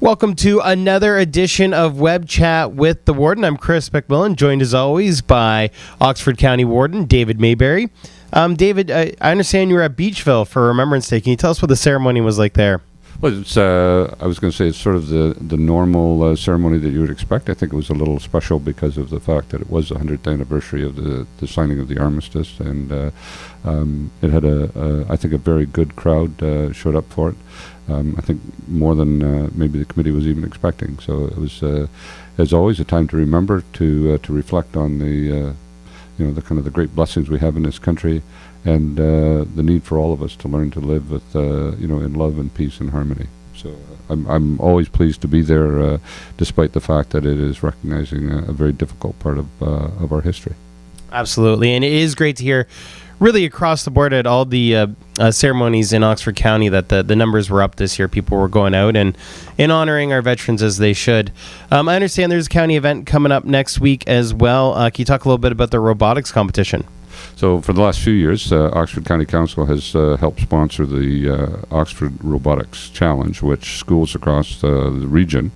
Welcome to another edition of Web Chat with the Warden. I'm Chris McMillan, joined as always by Oxford County Warden David Mayberry. David, I understand you were at Beachville for Remembrance Day. Can you tell us what the ceremony was like there? Well, it's, I was going to say it's sort of the normal ceremony that you would expect. I think it was a little special because of the fact that it was the 100th anniversary of the signing of the armistice, and it had I think a very good crowd showed up for it. I think more than maybe the committee was even expecting. So it was, as always, a time to remember, to reflect on the the kind of the great blessings we have in this country, and the need for all of us to learn to live with in love and peace and harmony. So I'm always pleased to be there, despite the fact that it is recognizing a very difficult part of our history. Absolutely, and it is great to hear, really across the board at all the ceremonies in Oxford County, that the numbers were up this year. People were going out and honoring our veterans as they should. I understand there's a county event coming up next week as well. Can you talk a little bit about the robotics competition? So for the last few years, Oxford County Council has helped sponsor the Oxford Robotics Challenge, which schools across the region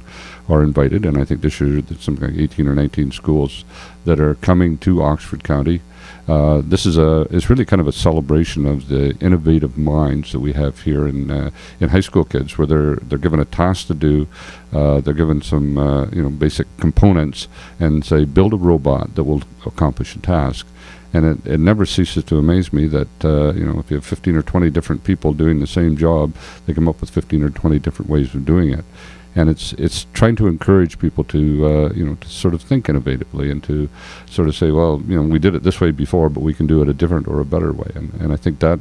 are invited. And I think this year there's something like 18 or 19 schools that are coming to Oxford County. This is it's really kind of a celebration of the innovative minds that we have here in high school kids, where they're given a task to do. They're given some basic components and say, build a robot that will accomplish a task. And it never ceases to amaze me that if you have 15 or 20 different people doing the same job, they come up with 15 or 20 different ways of doing it. And it's trying to encourage people to to sort of think innovatively, and to sort of say, well, we did it this way before, but we can do it a different or a better way. And I think that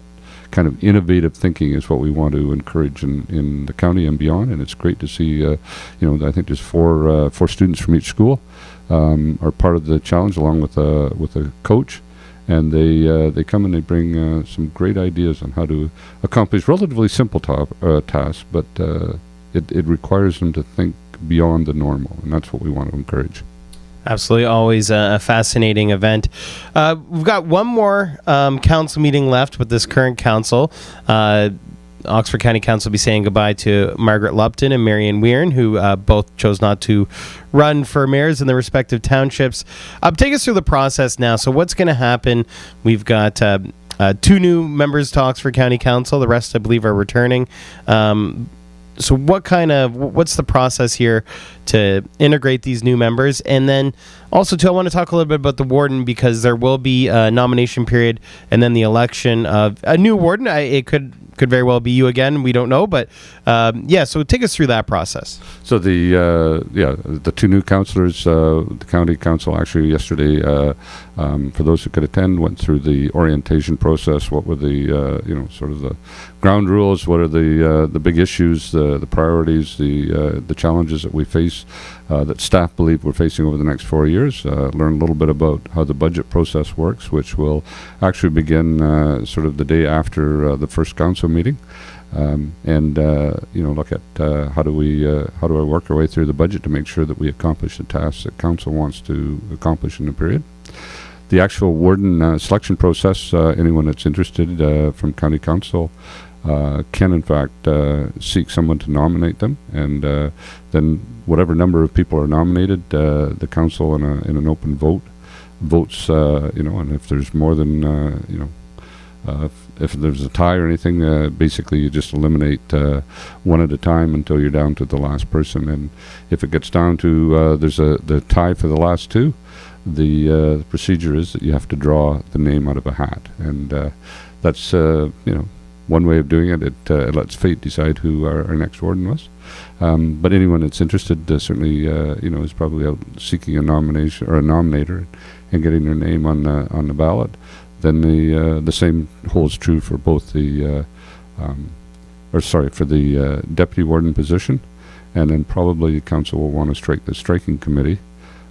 kind of innovative thinking is what we want to encourage in the county and beyond. And it's great to see, I think there's four students from each school are part of the challenge, along with a coach. And they come and they bring some great ideas on how to accomplish relatively simple tasks, but it requires them to think beyond the normal, and that's what we want to encourage. Absolutely, always a fascinating event. We've got one more council meeting left with this current council. Oxford County Council will be saying goodbye to Margaret Lupton and Marion Weirin, who both chose not to run for mayors in their respective townships. Take us through the process now. So what's going to happen? We've got two new members to Oxford County Council. The rest, I believe, are returning. So what's the process here to integrate these new members? And then also, too, I want to talk a little bit about the warden, because there will be a nomination period and then the election of a new warden. It could very well be you again. We don't know, but so take us through that process. So the two new councillors, the county council actually yesterday, for those who could attend, went through the orientation process. What were the sort of the ground rules? What are the big issues, the priorities, the challenges that we face, that staff believe we're facing over the next 4 years? Learn a little bit about how the budget process works, which will actually begin sort of the day after the first council meeting, and look at how do I work our way through the budget to make sure that we accomplish the tasks that council wants to accomplish in the period. The actual warden selection process, anyone that's interested from county council can in fact seek someone to nominate them, and then whatever number of people are nominated, the council in an open vote votes, and if there's more than if there's a tie or anything, basically you just eliminate one at a time until you're down to the last person. And if it gets down to there's the tie for the last two, the procedure is that you have to draw the name out of a hat, and that's one way of doing it. It lets fate decide who our next warden was. But anyone that's interested certainly is probably out seeking a nomination or a nominator and getting their name on the ballot. Then the same holds true for both the for the deputy warden position, and then probably the council will want to strike the striking committee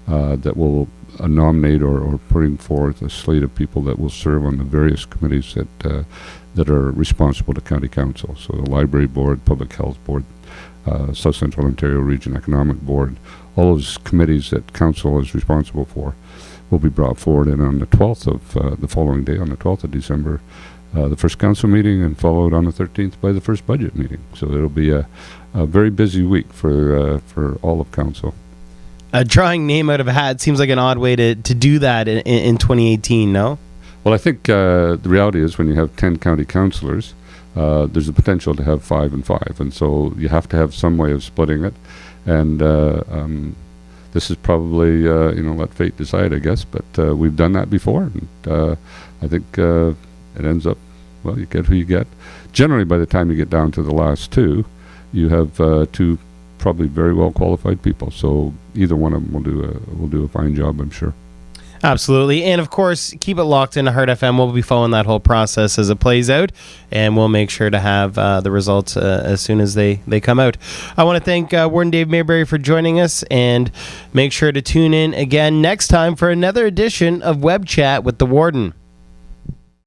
that will nominate or putting forth a slate of people that will serve on the various committees that are responsible to county council. So the library board, public health board, South Central Ontario Region Economic Board, all those committees that council is responsible for will be brought forward. And on the 12th of the following day, on the 12th of December, the first council meeting, and followed on the 13th by the first budget meeting. So it'll be a very busy week for all of council. Drawing name out of a hat seems like an odd way to do that in 2018, no? Well, I think the reality is when you have 10 county councillors, there's the potential to have 5 and 5. And so you have to have some way of splitting it. And this is probably, let fate decide, I guess. But we've done that before. And I think it ends up, well, you get who you get. Generally, by the time you get down to the last two, you have two probably very well qualified people. So either one of them will do a fine job, I'm sure. Absolutely. And of course, keep it locked into Heart FM. We'll be following that whole process as it plays out, and we'll make sure to have the results as soon as they come out. I want to thank Warden David Mayberry for joining us, and make sure to tune in again next time for another edition of Web Chat with the Warden.